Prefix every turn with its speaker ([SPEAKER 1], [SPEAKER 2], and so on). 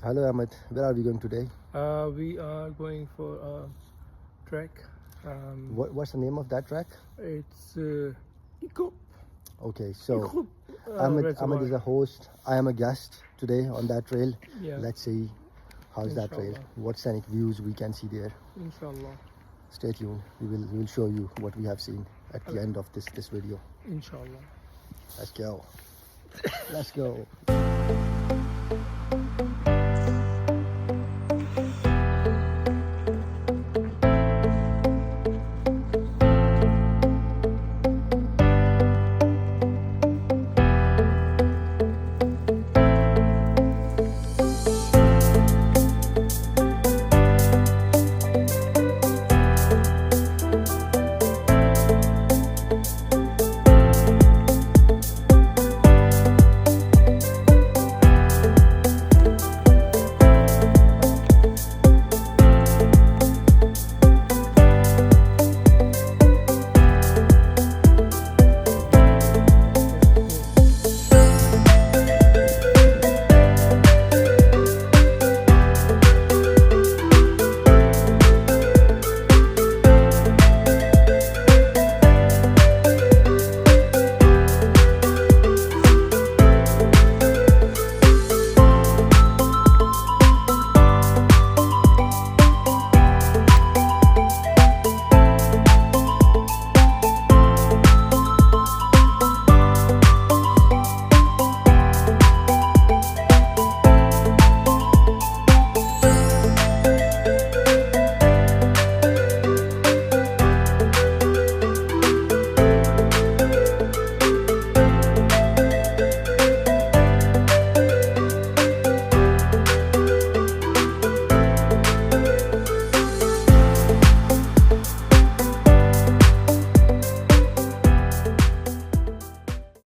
[SPEAKER 1] Hello Ahmed, where are we going today?
[SPEAKER 2] We are going for a trek.
[SPEAKER 1] What's the name of that track?
[SPEAKER 2] It's Eccup.
[SPEAKER 1] Okay, so
[SPEAKER 2] Eccup,
[SPEAKER 1] Ahmed
[SPEAKER 2] Reservoir.
[SPEAKER 1] is the host. I am a guest today on that trail.
[SPEAKER 2] Yeah.
[SPEAKER 1] Let's see how's that trail.
[SPEAKER 2] Inshallah.
[SPEAKER 1] What scenic views we can see there.
[SPEAKER 2] Inshallah.
[SPEAKER 1] Stay tuned. We will show you what we have seen at the end of this video.
[SPEAKER 2] Inshallah.
[SPEAKER 1] Let's go. Let's go.